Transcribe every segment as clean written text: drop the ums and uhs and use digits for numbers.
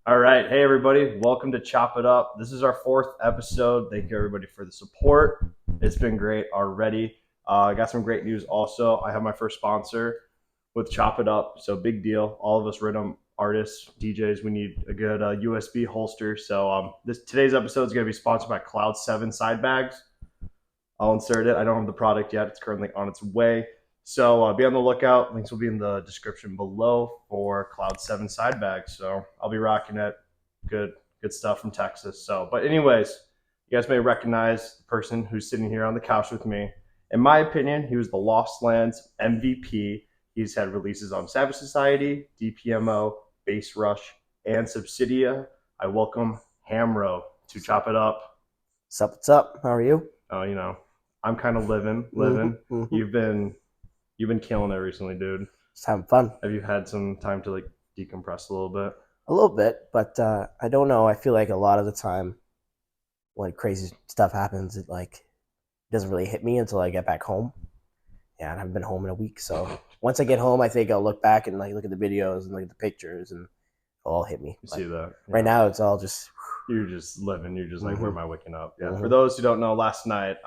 All right. Hey, everybody. Welcome to Chop It Up. This is our fourth episode. Thank you, everybody, for the support. It's been great already. I got some great news also. I have my first sponsor with Chop It Up. So, big deal. All of us rhythm artists, DJs, we need a good USB holster. So, today's episode is going to be sponsored by Cloud 7 Side Bags. I'll insert it. I don't have the product yet. It's currently on its way. So be on the lookout. Links will be in the description below for Cloud 7 side bags. So I'll be rocking it. Good stuff from Texas. So, but anyways, you guys may recognize the person who's sitting here on the couch with me. In my opinion, he was the Lost Lands MVP. He's had releases on Savage Society, DPMO, Bassrush, and Subsidia. I welcome Hamro to Chop It Up. What's up? How are you? Oh, I'm kind of living. Mm-hmm. You've been killing it recently, dude. Just having fun. Have you had some time to like decompress a little bit? A little bit, but I don't know. I feel like a lot of the time when crazy stuff happens, it doesn't really hit me until I get back home. Yeah, I haven't been home in a week, so once I get home, I think I'll look back and look at the videos and look at the pictures, and it'll all hit me. You see that? Yeah. Right now, it's all just you're just living. You're just like, where am I waking up? Yeah. Mm-hmm. For those who don't know, last night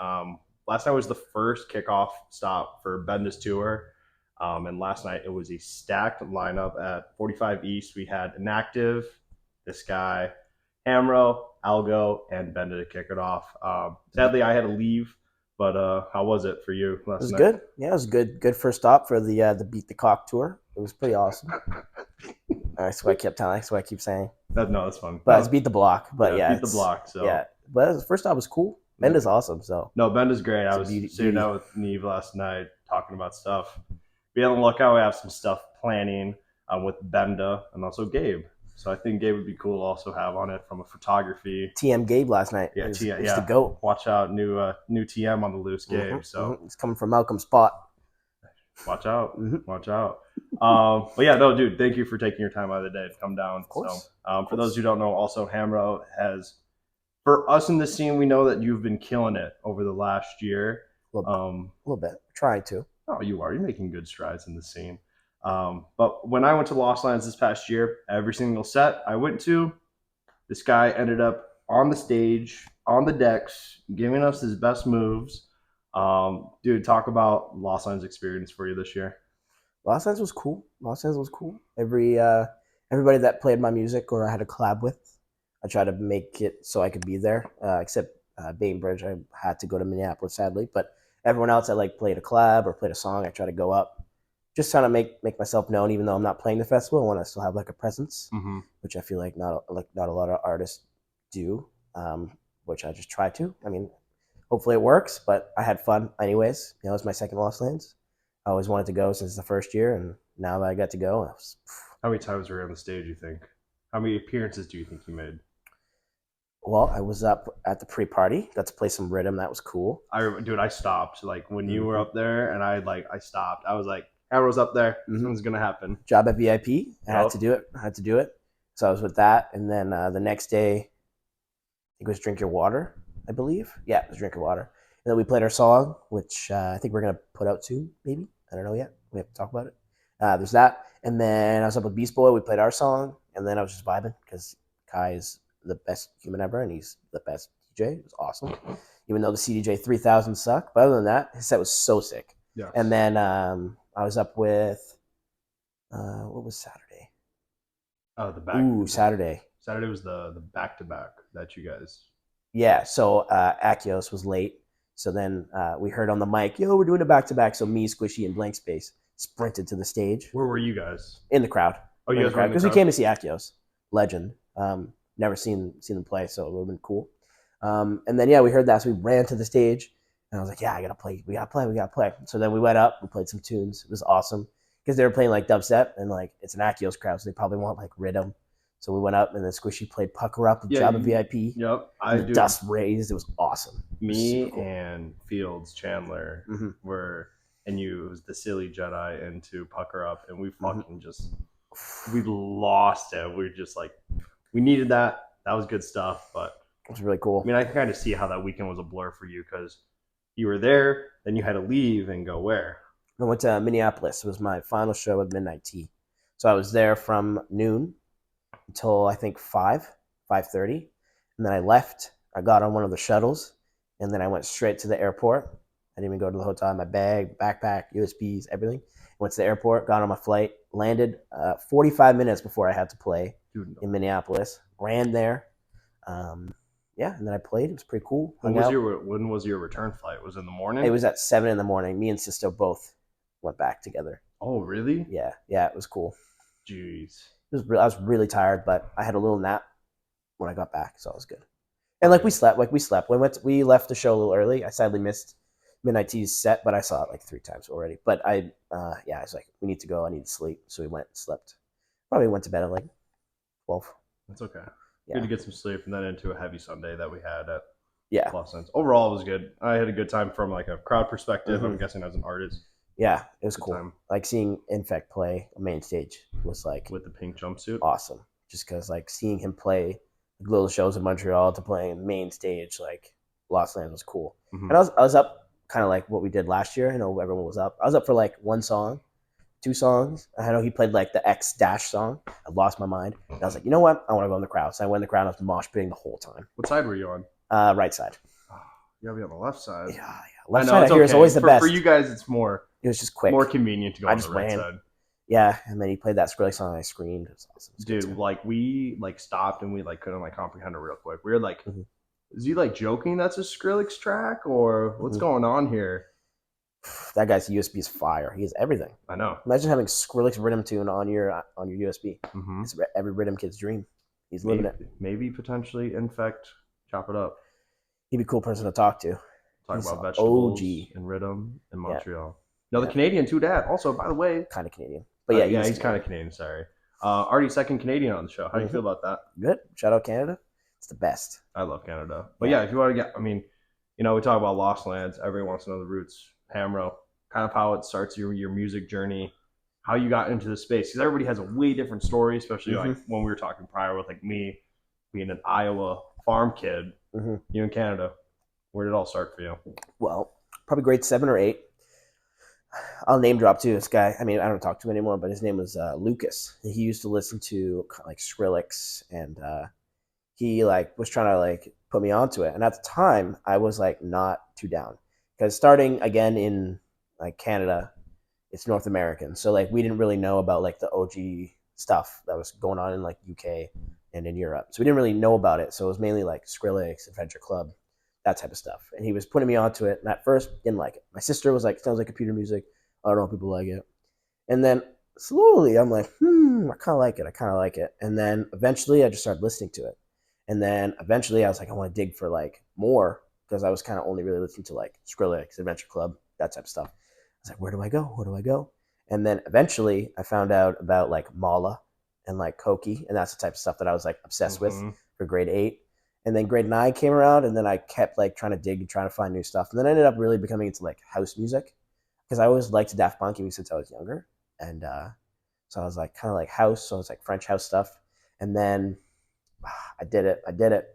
was the first kickoff stop for Benda's tour. And last night it was a stacked lineup at 45 East. We had Inactive, this guy, Hamro, Algo, and Benda to kick it off. Sadly, I had to leave, but how was it for you last night? It was good. Yeah, it was good. Good first stop for the Beat the Cock tour. It was pretty awesome. That's what I kept telling. That's what I keep saying. That's fun. But it's Beat the Block. But yeah, Beat the Block. So yeah, but the first stop was cool. Benda's awesome. So no, Benda's great. I was sitting out with Neve last night talking about stuff. Be on the lookout. We have some stuff planning with Benda and also Gabe. So I think Gabe would be cool to also have on it from a photography. TM Gabe last night. Yeah, he's the GOAT. Watch out, new TM on the loose, Gabe. Mm-hmm, so he's coming from Malcolm's spot. Watch out. Watch out. But yeah, no, dude, thank you for taking your time out of the day to come down. Of course. So for those who don't know, also Hamro has, for us in the scene, we know that you've been killing it over the last year. A little bit. Trying to. Oh, you are. You're making good strides in the scene. But when I went to Lost Lands this past year, every single set I went to, this guy ended up on the stage, on the decks, giving us his best moves. Dude, talk about Lost Lands experience for you this year. Lost Lands was cool. Everybody that played my music or I had a collab with, I tried to make it so I could be there. Except Bainbridge, I had to go to Minneapolis sadly, but everyone else that played a collab or played a song, I try to go up, just trying to make myself known. Even though I'm not playing the festival, I want to still have a presence, which I feel like not a lot of artists do. Which I just try to. I mean, hopefully it works, but I had fun anyways. It was my second Lost Lands. I always wanted to go since the first year, and now that I got to go, How many times were you on the stage, you think? How many appearances do you think you made? Well, I was up at the pre-party. Got to play some rhythm. That was cool. I stopped. When you were up there, and I stopped. I was like, Arrow's up there. Something's gonna happen. Job at VIP. I had to do it. So I was with that, and then the next day, I think it was Drink Your Water, I believe. Yeah, it was Drink Your Water. And then we played our song, which I think we're gonna put out soon, maybe. I don't know yet. We have to talk about it. There's that, and then I was up with Beast Boy. We played our song, and then I was just vibing because Kai is the best human ever, and he's the best DJ. It was awesome, even though the CDJ 3000 sucked. But other than that, his set was so sick. Yeah. And then I was up with what was Saturday? Oh, the back. Saturday. Saturday was the back to back that you guys. Yeah. So Akios was late, so then we heard on the mic, "Yo, we're doing a back to back." So me, Squishy, and Blank Space sprinted to the stage. Where were you guys? In the crowd. Oh, you guys were in the crowd? Because we came to see Akios, legend. Never seen them play, so it would have been cool. And then we heard that, so we ran to the stage, and I was like, "Yeah, I gotta play. We gotta play." So then we went up, we played some tunes. It was awesome because they were playing dubstep, and it's an Akios crowd, so they probably want rhythm. So we went up, and then Squishy played "Pucker Up" with Jabba VIP. Yep, the dust raised. It was awesome. Me and Fields Chandler were, and it was the Silly Jedi into "Pucker Up," and we fucking we lost it. We were just we needed that. That was good stuff, but it was really cool. I mean, I can kind of see how that weekend was a blur for you because you were there, then you had to leave and go where? I went to Minneapolis. It was my final show with Midnight Tea. So I was there from noon until I think 5:30, and then I left. I got on one of the shuttles, and then I went straight to the airport. I didn't even go to the hotel. My bag, backpack, USBs, everything. Went to the airport, got on my flight, landed 45 minutes before I had to play in Minneapolis. Ran there. Yeah, and then I played. It was pretty cool. When was your return flight? Was it in the morning? It was at 7 in the morning. Me and Sisto both went back together. Oh, really? Yeah, it was cool. Jeez. I was really tired, but I had a little nap when I got back, so it was good. And we slept. We left the show a little early. I sadly missed Midnight Tea's set, but I saw it like 3 times already. But I was like, we need to go. I need to sleep, so we went and slept. Probably went to bed at like 12. That's okay. Yeah. Good to get some sleep, and then into a heavy Sunday that we had at Los Angeles. Overall, it was good. I had a good time from like a crowd perspective. I'm guessing as an artist. Yeah, it was cool. Time. Like seeing Infect play a main stage was like with the pink jumpsuit. Awesome. Just because like seeing him play little shows in Montreal to playing main stage like Los Angeles was cool. And I was up kind of like what we did last year. I know everyone was up. I was up for like 1 song, 2 songs. I know he played like the X Dash song. I lost my mind. And I was like, you know what? I want to go in the crowd. So I went in the crowd. I was mosh pitting the whole time. What side were you on? Right side. Oh, you gotta be on the left side. Yeah. Left side I hear is always the best. For you guys, it's more. It was just quick. More convenient to go on the right side. Yeah, and then he played that Skrillex song. I screamed. It was awesome. Dude, like we like stopped and we like couldn't like comprehend it real quick. We were like, is he like joking that's a Skrillex track or what's going on here? That guy's USB is fire. He has everything. I know. Imagine having Skrillex rhythm tune on your USB. It's every rhythm kid's dream. He's living it. Maybe potentially Infect, chop it up. He'd be a cool person to talk to. Talk about vegetables OG. and rhythm in Montreal. No, the Canadian too, Dad. Also, by the way, kind of Canadian. But he's kind of Canadian. Sorry. Already second Canadian on the show. How do you feel about that? Good. Shout out Canada. It's the best. I love Canada. But if you want to get, I mean, we talk about Lost Lands. Everyone wants to know the roots. Hamro, kind of how it starts your music journey, how you got into the space. Because everybody has a way different story, especially like when we were talking prior with like me being an Iowa farm kid, you in Canada. Where did it all start for you? Well, probably grade 7 or 8. I'll name drop too. This guy, I mean, I don't talk to him anymore, but his name was Lucas. He used to listen to like Skrillex, and he like was trying to like put me onto it. And at the time, I was like not too down because starting again in like Canada, it's North American, so like we didn't really know about like the OG stuff that was going on in like UK and in Europe. So we didn't really know about it. So it was mainly like Skrillex, Adventure Club, that type of stuff. And he was putting me onto it. And at first, didn't like it. My sister was like, sounds like computer music. I don't know if people like it. And then slowly, I'm like, I kind of like it. And then eventually, I just started listening to it. And then eventually, I was like, I want to dig for like more because I was kind of only really listening to like Skrillex, Adventure Club, that type of stuff. I was like, where do I go? And then eventually, I found out about like Mala and like Koki. And that's the type of stuff that I was like obsessed with for grade 8. And then grade 9 came around, and then I kept like trying to dig and trying to find new stuff. And then I ended up really becoming into like house music because I always liked Daft Punk since I was younger. And so I was like kind of like house. So it was like French house stuff. And then I did it.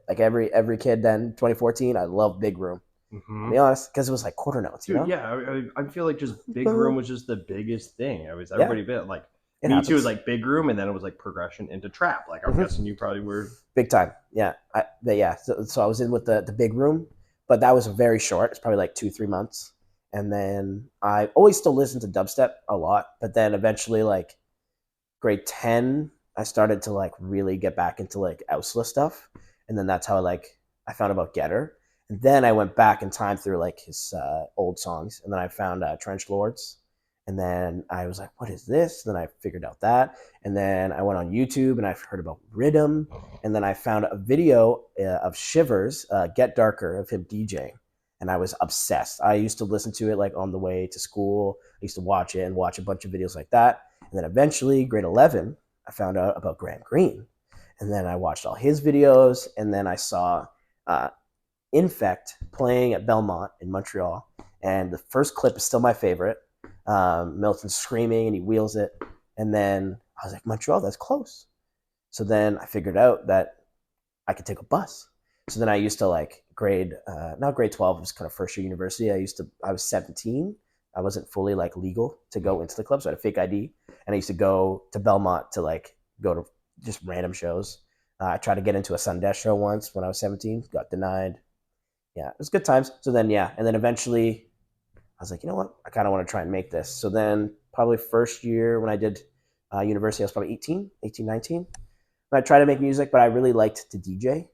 Like every kid then, 2014, I loved Big Room. To be honest, because it was like quarter notes. Dude, you know? I feel like just Big Room was just the biggest thing. Everybody bit like. Me too was like Big Room, and then it was like progression into trap. Like I'm guessing you probably were big time. Yeah, So I was in with the Big Room, but that was very short. It's probably like 2-3 months, and then I always still listened to dubstep a lot. But then eventually, like grade 10, I started to like really get back into like Ausla stuff, and then that's how I found about Getter, and then I went back in time through like his old songs, and then I found Trench Lords. And then I was like, what is this? And then I figured out that. And then I went on YouTube and I heard about Rhythm. And then I found a video of Shivers, Get Darker, of him DJing. And I was obsessed. I used to listen to it like on the way to school. I used to watch it and watch a bunch of videos like that. And then eventually, grade 11, I found out about Graham Greene. And then I watched all his videos. And then I saw Infect playing at Belmont in Montreal. And the first clip is still my favorite. Milton's screaming and he wheels it, and then I was like, Montreal, that's close. So then I figured out that I could take a bus. So then I used to like not grade 12, it was kind of first year university. I was 17. I wasn't fully like legal to go into the club, so I had a fake ID, and I used to go to Belmont to like go to just random shows. I tried to get into a Sundash show once when I was 17, got denied. Yeah, it was good times. So then, yeah, and then eventually I was like, you know what? I kind of want to try and make this. So then probably first year when I did university, I was probably 18, 19. And I tried to make music, but I really liked to DJ.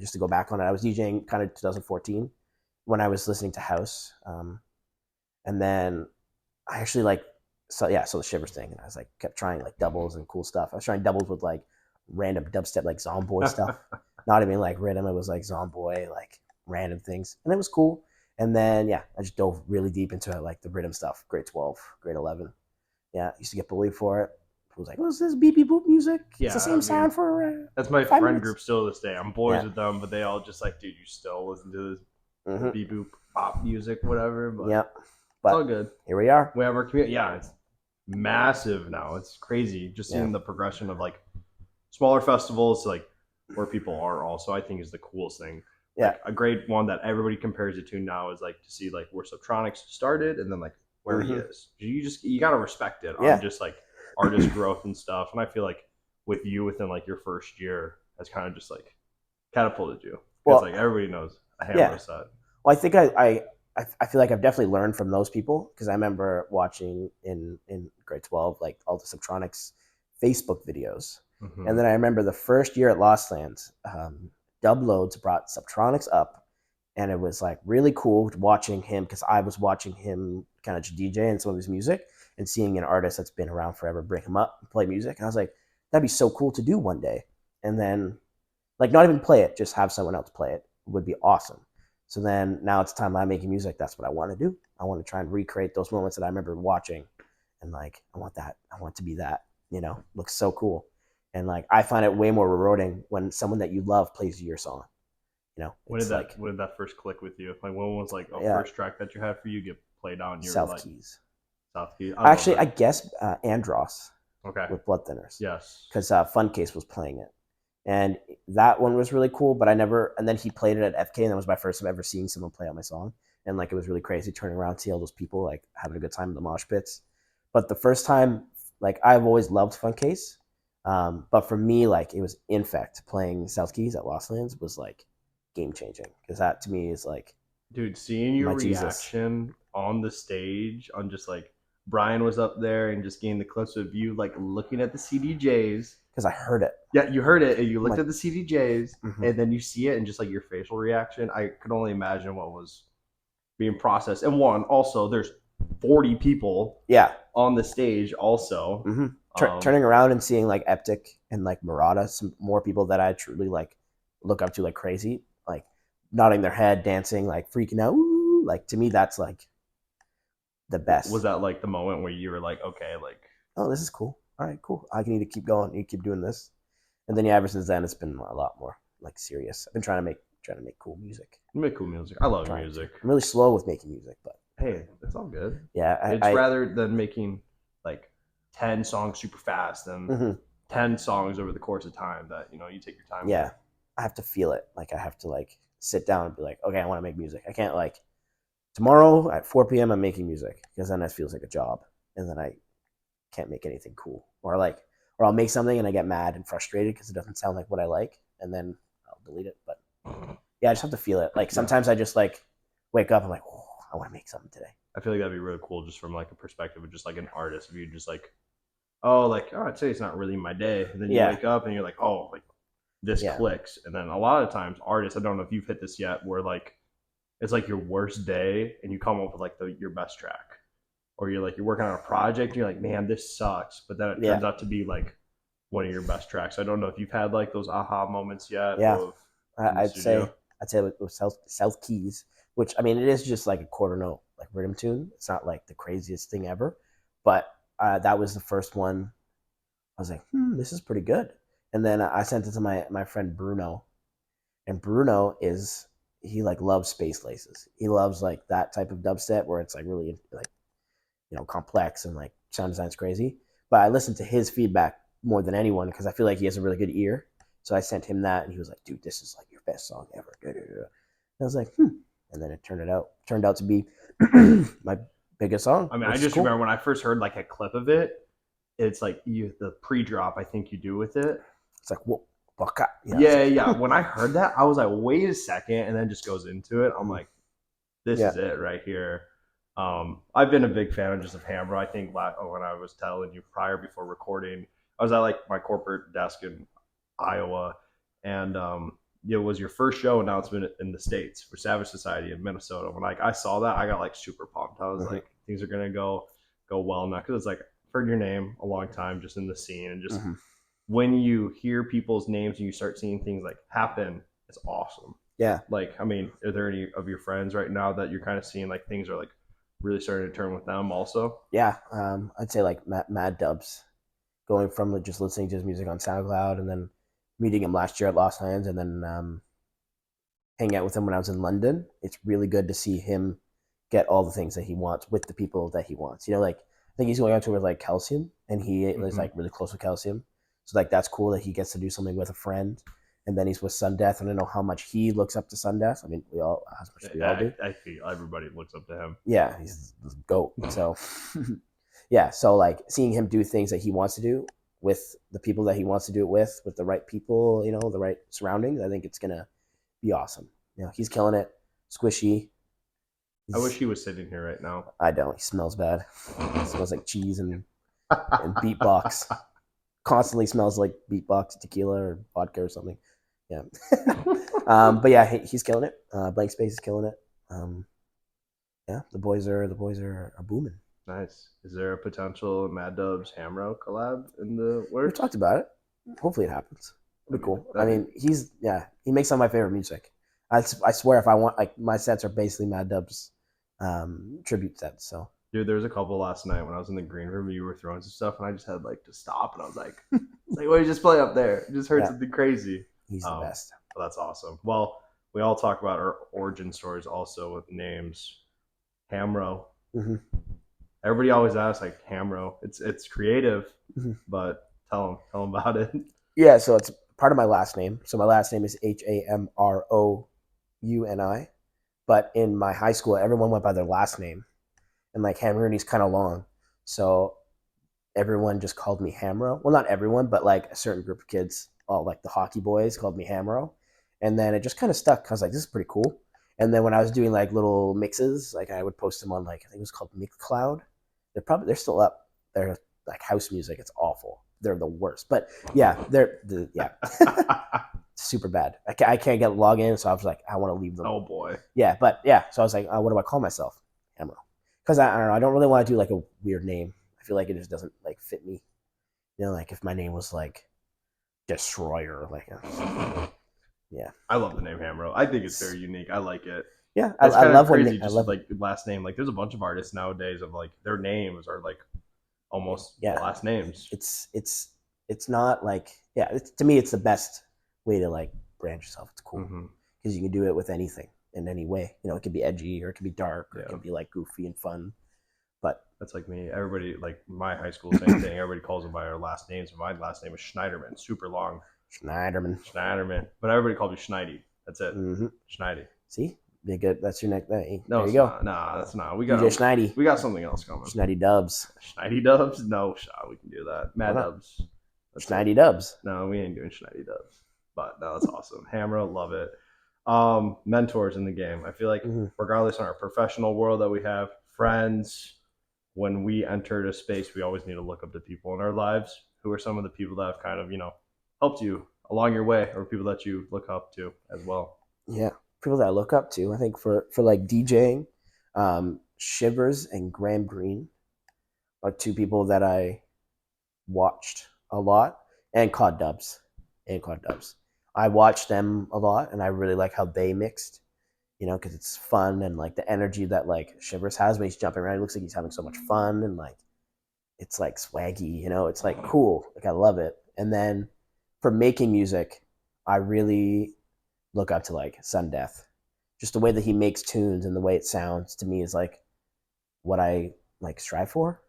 Just to go back on it, I was DJing kind of 2014 when I was listening to house. And then I actually so the Shivers thing. And I was like, kept trying like doubles and cool stuff. I was trying doubles with like random dubstep, like Zomboy stuff. Not even like rhythm. It was like Zomboy, like random things. And it was cool. And then, yeah, I just dove really deep into it, like the rhythm stuff, grade 12, grade 11. Yeah, I used to get bullied for it. It was like, what's this beep beep boop music? Yeah, it's the same sound for that's my 5 friend minutes. group still to this day. I'm boys with them, but they all just like, dude, you still listen to this beep boop pop music, whatever. But Yep. But it's all good. Here we are. We have our community. Yeah, it's massive now. It's crazy. Just seeing the progression of like smaller festivals to like where people are also, I think is the coolest thing. Yeah. Like, a great one that everybody compares it to now is like to see like where Subtronics started and then like where he is. You gotta respect it on just like artist growth and stuff. And I feel like with you within like your first year has kind of just like catapulted you. Because like everybody knows a Hamro set. Well, I think I feel like I've definitely learned from those people because I remember watching in grade 12 like all the Subtronics Facebook videos. And then I remember the first year at Lost Lands, Dubloads brought Subtronics up, and it was like really cool watching him because I was watching him kind of DJ and some of his music and seeing an artist that's been around forever bring him up and play music. And I was like, that'd be so cool to do one day. And then like not even play it, just have someone else play it would be awesome. So then now it's time I'm making music. That's what I want to do. I want to try and recreate those moments that I remember watching. And like, I want that. I want to be that, looks so cool. And like, I find it way more rewarding when someone that you love plays your song. When did that first click with you? Like, when was like a first track that you had for you get played on? South Keys. South Keys. Actually, I guess Andros. Okay. With Blood Thinners. Yes. Because Funcase was playing it, and that one was really cool. But I never. And then he played it at FK, and that was my first time ever seeing someone play on my song. And like, it was really crazy turning around, see all those people like having a good time in the mosh pits. But the first time, like, I've always loved Funcase. But for me, like, it was Infect playing South Keys at Lost Lands was like game changing because that to me is like, dude, seeing your reaction on the stage on just like Brian was up there and just getting the clips of you like looking at the CDJs because I heard it. Yeah, you heard it and you looked at the CDJs and then you see it and just like your facial reaction. I could only imagine what was being processed. And also there's 40 people on the stage also. Turning around and seeing like Eptic and like Murata, some more people that I truly like look up to like crazy, like nodding their head, dancing, like freaking out. Ooh, like to me, that's like the best. Was that like the moment where you were like, okay, like, oh, this is cool. All right, cool. I need to keep going. I need to keep doing this. And then ever since then, it's been a lot more like serious. I've been trying to make cool music. You make cool music. I love music. I'm really slow with making music, but hey, it's all good. Yeah, it's rather than making like 10 songs super fast and 10 songs over the course of time that you take your time. Yeah, I have to feel it. Like I have to like sit down and be like, okay, I want to make music. I can't like tomorrow at 4 p.m. I'm making music because then it feels like a job, and then I can't make anything cool. Or I'll make something and I get mad and frustrated because it doesn't sound like what I like, and then I'll delete it. But yeah, I just have to feel it. Like sometimes I just like wake up and I'm like, oh, I want to make something today. I feel like that'd be really cool just from like a perspective of just like an artist. If you just like, I'd say it's not really my day. And then you wake up and you're like, oh, like this clicks. And then a lot of times artists, I don't know if you've hit this yet, where like it's like your worst day and you come up with like your best track. Or you're working on a project and you're like, man, this sucks. But then it turns out to be like one of your best tracks. I don't know if you've had like those aha moments yet. Yeah. I'd say with South Keys, which I mean, it is just like a quarter note, like rhythm tune. It's not like the craziest thing ever, but that was the first one. I was like, this is pretty good. And then I sent it to my friend Bruno, and Bruno he like loves Space Laces. He loves like that type of dubstep where it's like really like complex and like sound design's crazy. But I listened to his feedback more than anyone because I feel like he has a really good ear. So I sent him that, and he was like, dude, this is like your best song ever. And I was like, And then it turned out to be my biggest song. I mean, I just remember when I first heard like a clip of it, it's like the pre-drop I think you do with it. It's like, whoa, baka. Yeah. When I heard that, I was like, wait a second, and then just goes into it. I'm like, this is it right here. I've been a big fan of Hamro. I think when I was telling you prior before recording, I was at like my corporate desk in Iowa, and it was your first show announcement in the States for Savage Society in Minnesota. When like I saw that, I got like super pumped. I was like, things are gonna go well now, because it's like I've heard your name a long time just in the scene, and just when you hear people's names and you start seeing things like happen, it's awesome. Yeah. Like, I mean, are there any of your friends right now that you're kind of seeing like things are like really starting to turn with them also? Yeah. I'd say like Mad Dubs, going from like just listening to his music on SoundCloud and then meeting him last year at Lost Lands and then hanging out with him when I was in London. It's really good to see him get all the things that he wants with the people that he wants. Like I think he's going on tour with like Calcium, and he is like really close with Calcium. So like that's cool that he gets to do something with a friend. And then he's with Sundeath, and I know how much he looks up to Sundeath. I mean, we all do. I feel everybody looks up to him. Yeah, he's the GOAT. So, yeah, so like seeing him do things that he wants to do with the people that he wants to do it with the right people, the right surroundings, I think it's gonna be awesome. He's killing it. Squishy. I wish he was sitting here right now. I don't. He smells bad. He smells like cheese and beatbox. Constantly smells like beatbox, tequila, or vodka or something. Yeah. But yeah, he's killing it. Blank Space is killing it. Yeah, the boys are booming. Nice. Is there a potential Mad Dubs Hamro collab in the works? We talked about it. Hopefully it happens. It'd be cool. I mean, he makes some of my favorite music. I swear, if I want, like, my sets are basically Mad Dubs tribute sets. So dude, there was a couple last night when I was in the green room. You were throwing some stuff, and I just had like to stop, and I was like, "What do you just play up there?" I just heard something crazy. He's the best. Well, that's awesome. Well, we all talk about our origin stories also with names. Hamro. Everybody always asks like Hamro. It's creative, but tell them about it. Yeah, so it's part of my last name. So my last name is Hamrouni. But in my high school, everyone went by their last name. And like Hamrooni's kind of long. So everyone just called me Hamro. Well, not everyone, but like a certain group of kids, all like the hockey boys, called me Hamro. And then it just kind of stuck. I was like, this is pretty cool. And then when I was doing like little mixes, like I would post them on like, I think it was called Mixcloud. They're still up. They're like house music. It's awful. They're the worst. But yeah, super bad. I can't get login, so I was like, I want to leave them. Oh boy. Yeah, but yeah, so I was like, what do I call myself? Hamro. Because I don't know, I don't really want to do like a weird name. I feel like it just doesn't like fit me. Like if my name was like Destroyer, like yeah. I love the name Hamro. I think it's very unique. I like it. Yeah, I love crazy. Just like last name. Like there's a bunch of artists nowadays of like their names are like almost last names. It's not like to me it's the best way to like brand yourself. It's cool because you can do it with anything in any way. It could be edgy or it could be dark or it can be like goofy and fun. But that's like me. Everybody, like my high school, same thing. Everybody calls them by our last names. My last name is Schneiderman, super long. Schneiderman. But everybody called me Schneidi. That's it. Schneidi. See? Be good. That's your next name. No, there you go. Nah, that's not. We got DJ Schneidi. We got something else coming. Schneidi Dubs. Schneidi Dubs? No, we can do that. Mad Dubs. Schneidi Dubs. No, we ain't doing Schneidi Dubs. But no, that's awesome. Hamro, love it. Mentors in the game. I feel like regardless in our professional world that we have, friends, when we enter a space, we always need to look up to people in our lives. Who are some of the people that have kind of, helped you along your way, or people that you look up to as well? Yeah, people that I look up to. I think for like DJing, Shivers and Graham Greene are two people that I watched a lot, and Cod Dubs. I watched them a lot, and I really like how they mixed, because it's fun and like the energy that like Shivers has when he's jumping around. It looks like he's having so much fun, and like it's like swaggy, it's like cool. Like I love it. And then for making music, I really look up to like Sundeath. Just the way that he makes tunes and the way it sounds to me is like what I like strive for.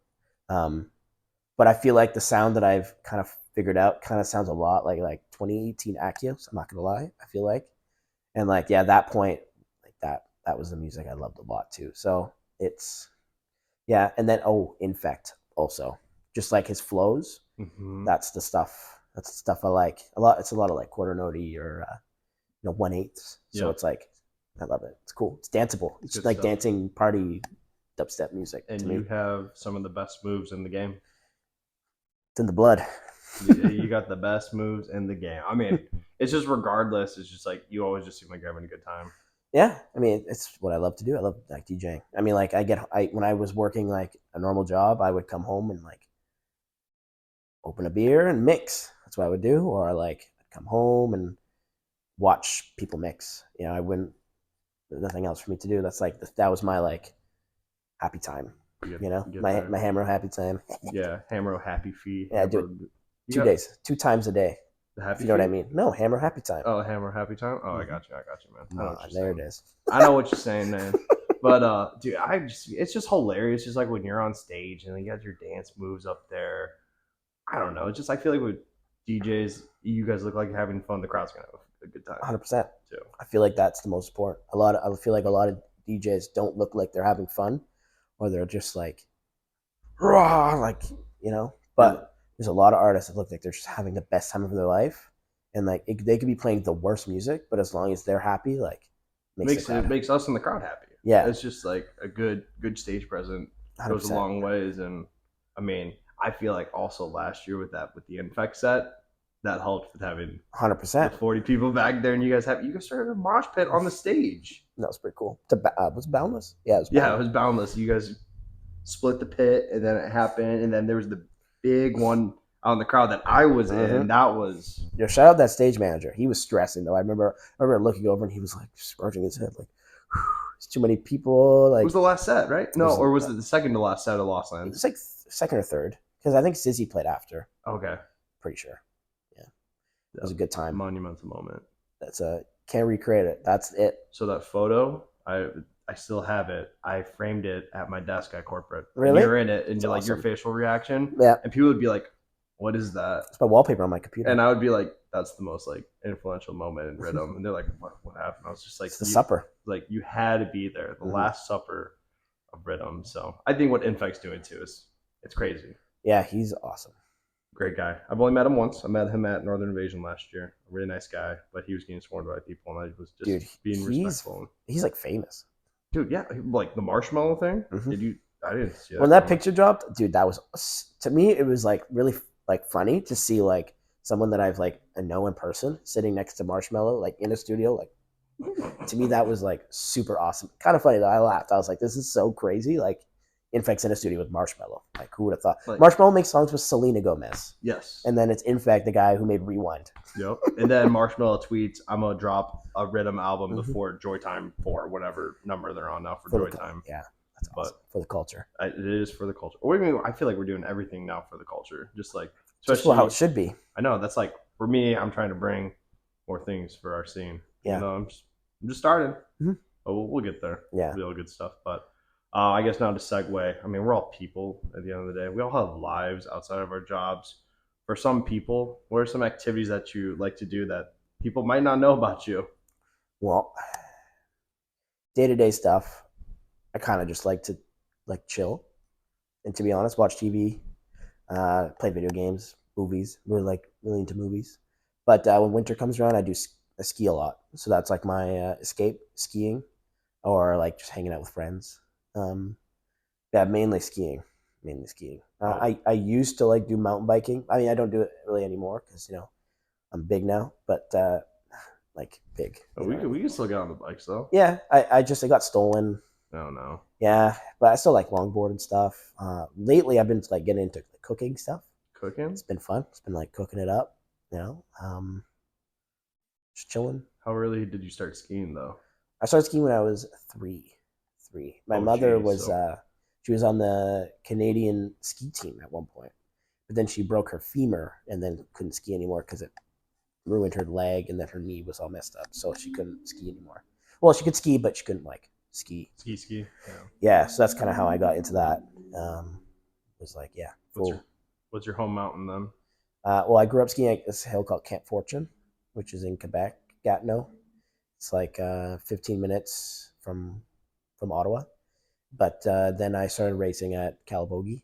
But I feel like the sound that I've kind of figured out kind of sounds a lot like 2018 Axios. I'm not gonna lie. I feel like, and like that point, like that was the music I loved a lot too. So it's and then Infect also, just like his flows. That's the stuff That's stuff I like a lot. It's a lot of like quarter notey or 1/8. So Yeah. it's like I love it. It's cool. It's danceable. It's Good like stuff. dancing party dubstep music And to you me. have some of the best moves in the game. It's in the blood. You got the best moves in the game. I mean, it's just regardless. It's just like you always just seem like you're having a good time. Yeah, I mean, it's what I love to do. I love like DJing. I mean, like when I was working like a normal job, I would come home and like open a beer and mix. That's what I would do. Or like I'd come home and watch people mix. I wouldn't. There's nothing else for me to do. That's like that was my like happy time. My Hamro happy time. Yeah, Hamro happy feet. Yeah, I do it 2 days, 2 times a day. The happy. If you know what I mean? No, Hamro happy time. Oh, Hamro happy time. Oh, I got you, man. There it is. I know what you're saying, man. But dude, it's just hilarious. Just like when you're on stage and you got your dance moves up there. I don't know. It's just I feel like with DJs, you guys look like you're having fun. The crowd's gonna have a good time. 100%. Too. I feel like that's the most important. I feel like a lot of DJs don't look like they're having fun, or they're just like, raw, like But there's a lot of artists that look like they're just having the best time of their life, and like they could be playing the worst music, but as long as they're happy, like makes us in the crowd happy. Yeah, it's just like a good stage present 100%. Goes a long ways, and I mean, I feel like also last year with the Infect set, that helped with having 100% 40 people back there, and you guys started a mosh pit on the stage. That was pretty cool. Was it Boundless? Yeah, it was Boundless. You guys split the pit, and then it happened, and then there was the big one out in the crowd that I was in. And that was shout out that stage manager. He was stressing though. I remember looking over and he was like scratching his head, like there's too many people. Like it was the last set, right? No, or was it the second to last set of Lost Land? It was like second or third because I think Sizzy played after. Okay, pretty sure. Yeah, it was a good time. Monumental moment. That's can't recreate it. That's it. So that photo, I still have it. I framed it at my desk at corporate. Really? You're in it, and you're awesome. Your facial reaction. Yeah. And people would be like, "What is that?" It's my wallpaper on my computer. And I would be like, "That's the most like influential moment in rhythm." And they're like, "What happened?" I was just like, "It's the supper." Like you had to be there, the last supper of rhythm. So I think what Infect's doing too is it's crazy. Yeah, he's awesome. Great guy. I've only met him once. I met him at Northern Invasion last year. A really nice guy, but he was getting sworn by people, and I was just being respectful. He's like famous. Dude, yeah, like the marshmallow thing. I didn't see that. When that picture dropped, dude, that was, to me, it was like really like funny to see like someone that I've like know in person sitting next to Marshmallow, like in a studio. Like to me, that was like super awesome. Kind of funny though. I laughed. I was like, this is so crazy. Like Infect's in a studio with Marshmallow. Like who would have thought? Like, Marshmallow makes songs with Selena Gomez. Yes. And then it's Infect, the guy who made Rewind. Yep. And then Marshmallow tweets, "I'm gonna drop a rhythm album before Joytime 4, whatever number they're on now for Joytime." Yeah, that's awesome. For the culture. It is for the culture. I feel like we're doing everything now for the culture, just like especially how it should be. I know that's like for me. I'm trying to bring more things for our scene. Yeah. I'm just starting. But we'll get there. Yeah. It'll be all good stuff, but. I guess now to segue, I mean, we're all people at the end of the day. We all have lives outside of our jobs. For some people, what are some activities that you like to do that people might not know about you? Well, day-to-day stuff, I kind of just like to chill. And to be honest, watch TV, play video games, movies. We're really into movies. But when winter comes around, I ski a lot. So that's like my escape, skiing, or like just hanging out with friends. Mainly skiing. I used to like do mountain biking. I mean, I don't do it really anymore because I'm big now. But like big. We can still get on the bikes though. Yeah, I got stolen. Oh no. Yeah, but I still like longboard and stuff. Lately, I've been like getting into cooking stuff. Cooking? It's been fun. It's been like cooking it up. Just chilling. How early did you start skiing though? I started skiing when I was three. My mother was she was on the Canadian ski team at one point, but then she broke her femur and then couldn't ski anymore because it ruined her leg, and then her knee was all messed up, so she couldn't ski anymore. Well, she could ski, but she couldn't like ski. Ski. Yeah, so that's kind of how I got into that. It was like What's your home mountain then? Well, I grew up skiing at this hill called Camp Fortune, which is in Quebec, Gatineau. It's like 15 minutes from Ottawa. But then I started racing at Calabogie,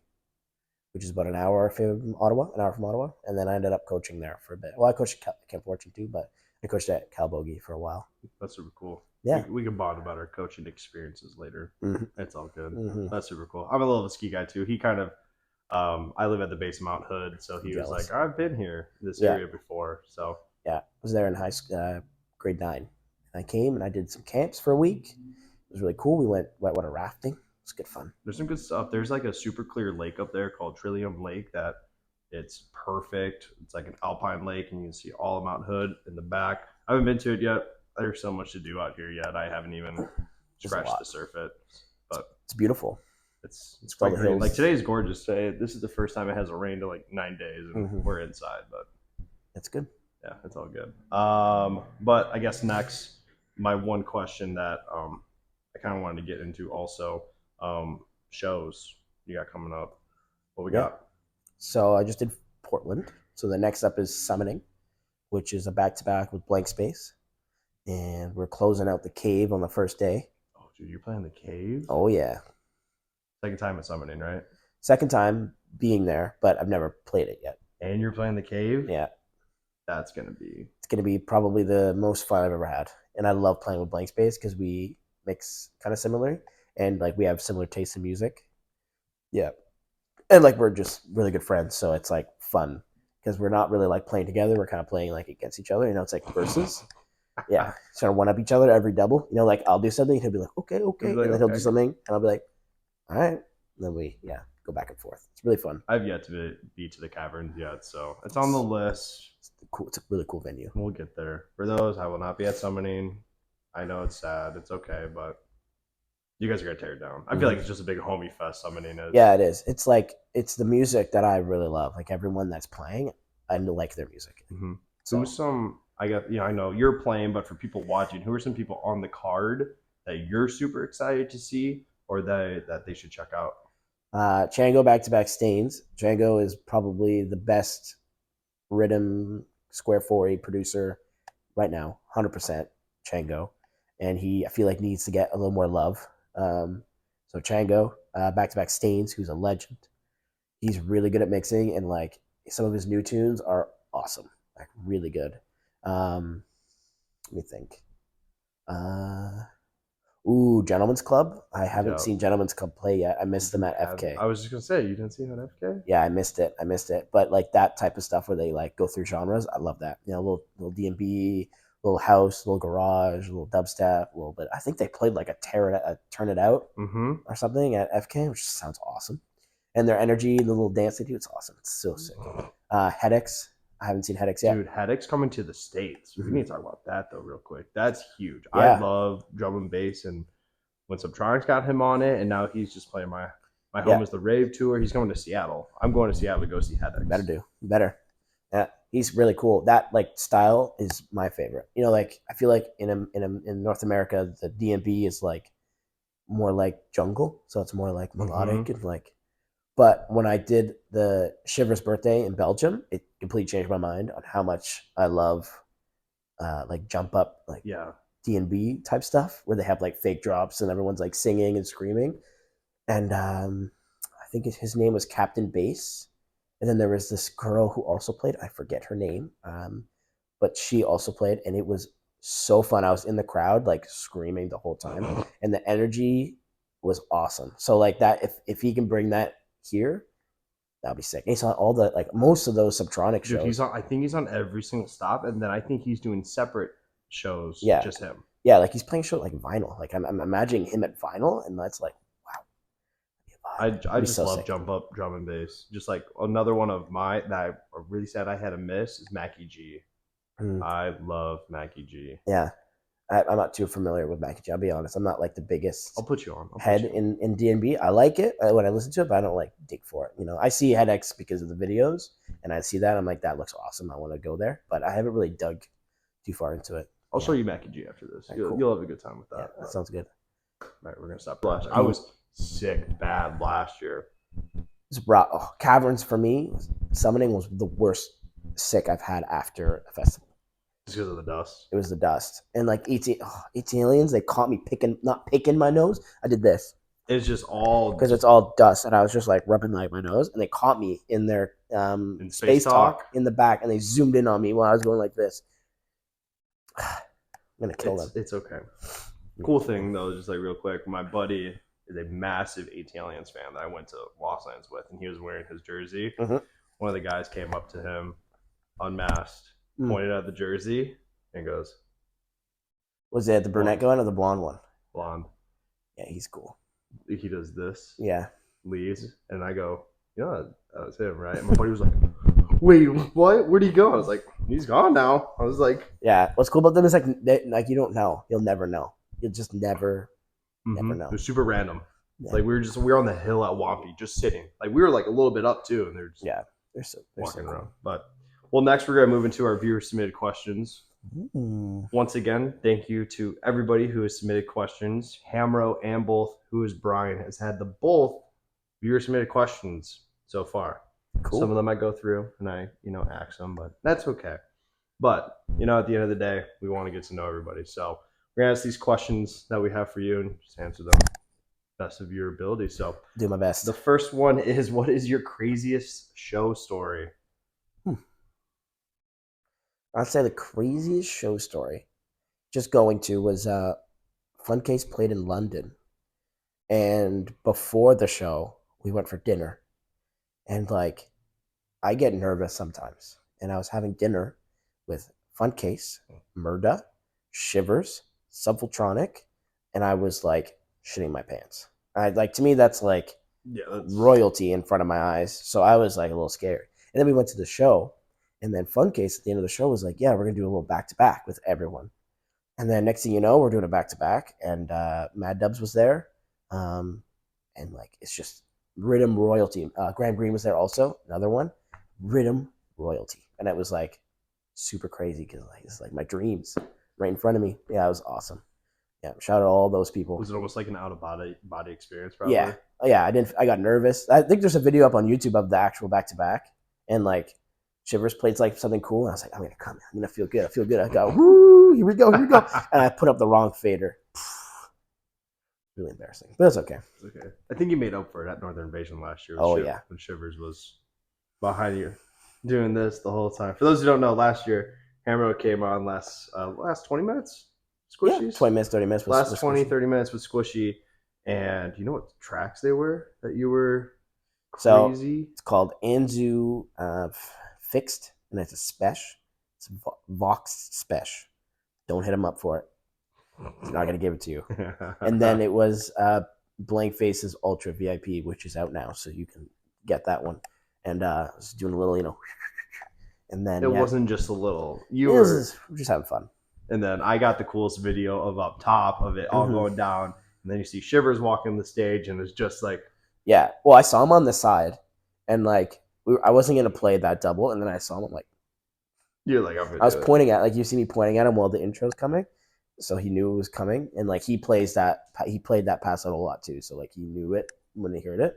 which is about an hour from Ottawa. And then I ended up coaching there for a bit. Well, I coached at Camp Fortune too, but I coached at Cal Bogey for a while. That's super cool. Yeah. We can bond about our coaching experiences later. Mm-hmm. It's all good. Mm-hmm. That's super cool. I'm a little of a ski guy too. He kind of, I live at the base of Mount Hood, so he was like, I've been here in this area before. So yeah, I was there in high school, grade 9. And I came and I did some camps for a week. It was really cool. We went whitewater rafting. It's good fun. There's some good stuff. There's like a super clear lake up there called Trillium Lake that it's perfect. It's like an alpine lake, and you can see all of Mount Hood in the back. I haven't been to it yet. There's so much to do out here yet. I haven't even scratched the surface, but it's beautiful. It's quite great. Like today's gorgeous. Today, this is the first time it hasn't rained in like 9 days, and we're inside. But that's good. Yeah, it's all good. But I guess next, my one question that I kind of wanted to get into also, shows you got coming up. What we got? So I just did Portland. So the next up is Summoning, which is a back-to-back with Blank Space. And we're closing out the Cave on the first day. Oh, dude, you're playing the Cave? Oh, yeah. Second time at Summoning, right? Second time being there, but I've never played it yet. And you're playing the Cave? Yeah. That's going to be... It's going to be probably the most fun I've ever had. And I love playing with Blank Space because we mix kind of similarly. And, like, we have similar tastes in music. Yeah. And, like, we're just really good friends. So it's, like, fun. Because we're not really, like, playing together. We're kind of playing, like, against each other. You know, it's, like, versus. Yeah. Trying to one-up each other every double. You know, like, I'll do something. And he'll be like, okay. Like, and then he'll do something. And I'll be like, all right. And then we, go back and forth. It's really fun. I've yet to be to the Caverns yet, so it's on the list. It's a really cool venue. We'll get there. For those, I will not be at Summoning. I know it's sad. It's okay, but you guys are going to tear it down. I feel like it's just a big homie fest, Summoning is. Yeah, it is. It's like, it's the music that I really love. Like, everyone that's playing, I like their music. Mm-hmm. So, who's some, I know you're playing, but for people watching, who are some people on the card that you're super excited to see or that they should check out? Chango back-to-back Stains. Chango is probably the best rhythm square 4/8 producer right now, 100% Chango. And I feel like needs to get a little more love. So Chango, back-to-back Stains, who's a legend. He's really good at mixing, and like some of his new tunes are awesome, like really good. Let me think. Gentlemen's Club. I haven't seen Gentlemen's Club play yet. I missed them at FK. I was just gonna say, you didn't see him at FK? Yeah, I missed it. But like that type of stuff where they like go through genres, I love that. You know, little D&B, little house, little garage, little dubstep, a little bit. I think they played like a Turn It Out or something at FK, which sounds awesome. And their energy, the little dance they do, it's awesome. It's so sick. Headaches. I haven't seen Headaches yet. Dude, Headaches coming to the States. We need to talk about that, though, real quick. That's huge. Yeah. I love drum and bass, and when Subtronics got him on it, and now he's just playing my home is the Rave Tour. He's going to Seattle. I'm going to Seattle to go see Headaches. Better. Yeah, he's really cool. That like style is my favorite. You know, like I feel like in North America, the D&B is like more like jungle, so it's more like melodic and like. But when I did the Shivers birthday in Belgium, it completely changed my mind on how much I love like jump up, like D&B type stuff where they have like fake drops and everyone's like singing and screaming. And I think his name was Captain Bass. And then there was this girl who also played. I forget her name, but she also played, and it was so fun. I was in the crowd like screaming the whole time, and the energy was awesome. So like that, if he can bring that here, that'll be sick. And he's on all the like most of those Subtronic shows. I think he's on every single stop, and then I think he's doing separate shows. Yeah, just him. Yeah, like he's playing show like vinyl. Like I'm imagining him at vinyl, and that's like wow. I just love jump up drum and bass. Just like another one of my that I really sad I had to miss is Mackie G. I love Mackie G. Yeah. I'm not too familiar with Mackie G. I'll be honest. I'm not like the biggest I'll put you on. in D&B. I like it when I listen to it, but I don't like dig for it. You know, I see Headaches because of the videos, and I see that. I'm like, that looks awesome. I want to go there, but I haven't really dug too far into it. I'll show you Mackie G after this. You'll have a good time with that. Yeah, that sounds good. All right, we're gonna stop. I was sick bad last year. Caverns for me, Summoning was the worst sick I've had after a festival. Just because of the dust. It was the dust. And like 18 aliens, they caught me not picking my nose. I did this. It's just all because it's all dust, and I was just like rubbing like my nose, and they caught me in their in space talk in the back, and they zoomed in on me while I was going like this. I'm gonna kill them. It's okay. Cool thing though, just like real quick, my buddy is a massive AT Aliens fan that I went to Los Angeles with, and he was wearing his jersey. Mhm. One of the guys came up to him, unmasked, pointed at the jersey, and goes, Was it the brunette guy or the blonde one? "Blonde." Yeah, he's cool. He does this, Yeah. leaves, and I go, "Yeah, that was him, right?" And my buddy was like, "Wait, what? Where'd he go?" I was like, "He's gone now." I was like, Yeah. What's cool about them is like you don't know. You'll never know. You'll just never know. It was super random. Yeah. Like we were on the hill at Wampy, just sitting. Like we were like a little bit up too, and they're just they're so walking cool. around. But well, next we're gonna move into our viewer submitted questions. Once again, thank you to everybody who has submitted questions. Hamro and both, who is Brian, has had the both viewer submitted questions so far. Cool. Some of them I go through and I, ask them, but that's okay. But, at the end of the day, we want to get to know everybody. So we're going to ask these questions that we have for you and just answer them best of your ability. So do my best. The first one is, what is your craziest show story? I'd say the craziest show story just going to was Funcase played in London. And before the show, we went for dinner. And like, I get nervous sometimes. And I was having dinner with Funcase, Murda, Shivers, Subvoltronic, and I was like shitting my pants. To me, that's like royalty in front of my eyes. So I was like a little scared. And then we went to the show, and then Funcase at the end of the show was like, "Yeah, we're gonna do a little back to back with everyone." And then next thing you know, we're doing a back to back, and Mad Dubs was there, and like it's just Rhythm royalty. Graham Greene was there also, another one, Rhythm royalty, and it was like super crazy because like it's like my dreams right in front of me. Yeah, it was awesome. Yeah, shout out to all those people. Was it almost like an out of body experience? Probably. Yeah, I got nervous. I think there's a video up on YouTube of the actual back to back, and like Shivers played like something cool, and I was like, I'm gonna come, I'm gonna feel good. I feel good. I go, woo, here we go, and I put up the wrong fader. Really embarrassing, but it's okay. It's okay. I think you made up for it at Northern Invasion last year. When Shivers was behind you doing this the whole time. For those who don't know, last year Hamro came on last 20 minutes. Squishies? Yeah, 20 minutes, 30 minutes. Last 20, 30 minutes with Squishy. And you know what tracks they were that you were crazy? So it's called Anzu Fixed, and it's a special. It's Vox Special. Don't hit him up for it. He's not going to give it to you. And then it was Blank Faces Ultra VIP, which is out now, so you can get that one. And I was doing a little, and then it wasn't just a little. We're just having fun. And then I got the coolest video of up top of it all going down. And then you see Shivers walking the stage, and it's just like... Yeah. Well, I saw him on the side, and like I wasn't going to play that double, and then I saw him, I'm like... You're like... I was pointing at... Like, you see me pointing at him while the intro's coming, so he knew it was coming. And like, he played that pass out a lot, too. So like, he knew it when he heard it.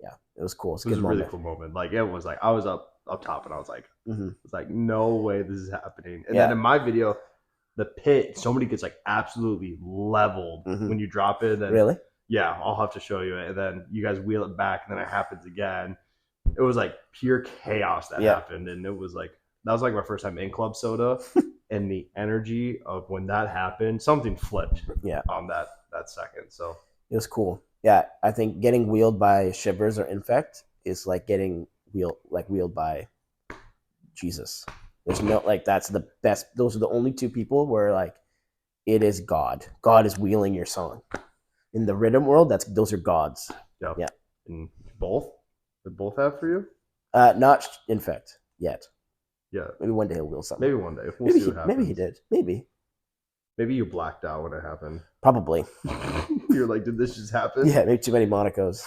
Yeah, it was cool. It was a really cool moment. Like, it was like... I was up top, and I was like... It's like, no way this is happening. And then in my video... The pit, somebody gets like absolutely leveled when you drop it. Then, really? Yeah, I'll have to show you it. And then you guys wheel it back, and then it happens again. It was like pure chaos that happened, and it was like that was like my first time in Club Soda, and the energy of when that happened, something flipped. Yeah, on that second. So it was cool. Yeah, I think getting wheeled by Shivers or Infect is like getting wheeled by Jesus. There's no, like, that's the best. Those are the only two people where, like, it is God. God is wheeling your song. In the rhythm world, those are gods. Yep. Yeah. And both? They both have for you? Not Infect yet. Yeah. Maybe one day he'll wheel something. Maybe one day. We'll see what happens. Maybe he did. Maybe. Maybe you blacked out when it happened. Probably. You're like, did this just happen? Yeah, maybe too many Monacos.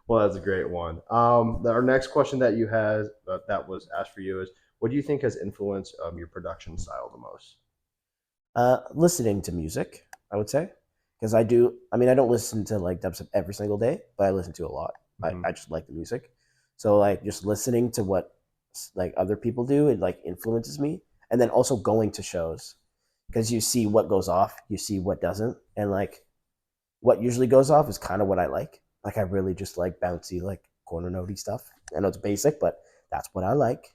Well, that's a great one. Our next question that you had that was asked for you is, what do you think has influenced your production style the most? Listening to music, I would say. Because I don't listen to like dubstep every single day, but I listen to a lot. I just like the music. So like just listening to what like other people do, it like influences me. And then also going to shows. Because you see what goes off, you see what doesn't. And like what usually goes off is kind of what I like. Like I really just like bouncy, like corner notey stuff. I know it's basic, but that's what I like.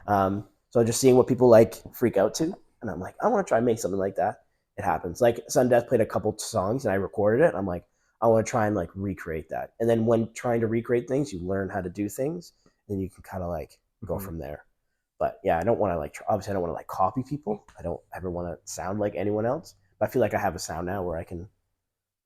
So just seeing what people like freak out to, and I'm like, I want to try and make something like that. It happens. Like Sundeath played a couple songs, and I recorded it. I'm like, I want to try and like recreate that. And then when trying to recreate things, you learn how to do things, and you can kind of like go from there. But yeah, I don't want to like obviously I don't want to like copy people. I don't ever want to sound like anyone else. But I feel like I have a sound now where I can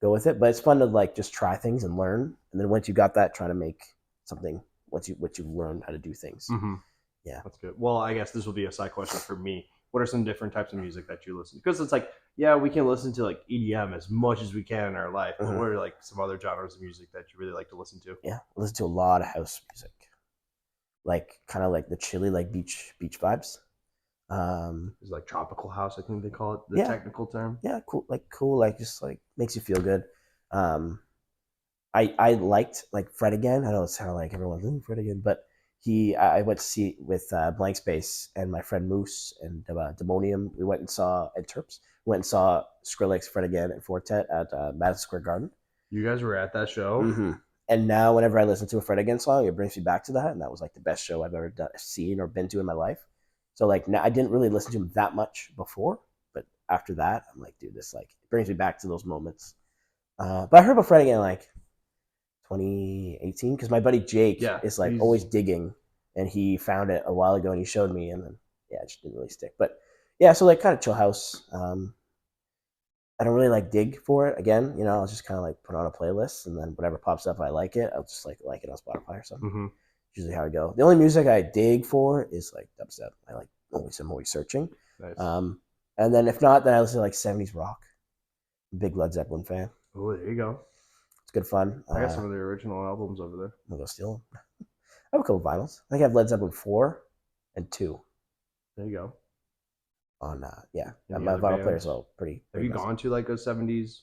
go with it. But it's fun to like just try things and learn. And then once you got that, try to make something once you've learned how to do things. Mm-hmm. Yeah. That's good. Well, I guess this will be a side question for me. What are some different types of music that you listen to? Because it's like, yeah, we can listen to like EDM as much as we can in our life, but what are like some other genres of music that you really like to listen to? Yeah. I listen to a lot of house music. Like kind of like the chilly, like beach vibes. It's like tropical house, I think they call it, the technical term. Yeah, cool, like just like makes you feel good. I liked like Fred again. I know it's kind of like everyone's Fred again, but I went to see with Blank Space and my friend Moose and Demonium. We went and saw and Terps. We went and saw Skrillex, Fred again, and Fortet at Madison Square Garden. You guys were at that show? Mm-hmm. And now, whenever I listen to a Fred again song, it brings me back to that, and that was like the best show I've ever seen or been to in my life. So like, now I didn't really listen to him that much before, but after that, I'm like, dude, this like it brings me back to those moments. But I heard about Fred again like 2018 because my buddy Jake is like always digging, and he found it a while ago and he showed me, and then it just didn't really stick. But yeah, so like kind of chill house. I don't really like dig for it. Again, I'll just kind of like put on a playlist, and then whatever pops up, I like it. I'll just like it on Spotify or something. Mm-hmm. Usually how I go. The only music I dig for is like dubstep. I'm always searching. Nice. And then if not, then I listen to like 70s rock. Big Led Zeppelin fan. Oh, there you go. It's good fun. I got some of the original albums over there. I'll go steal them. I have a couple vinyls. I think I have Led Zeppelin 4 and 2. There you go. On my vinyl players all pretty. Have you gone to like a 70s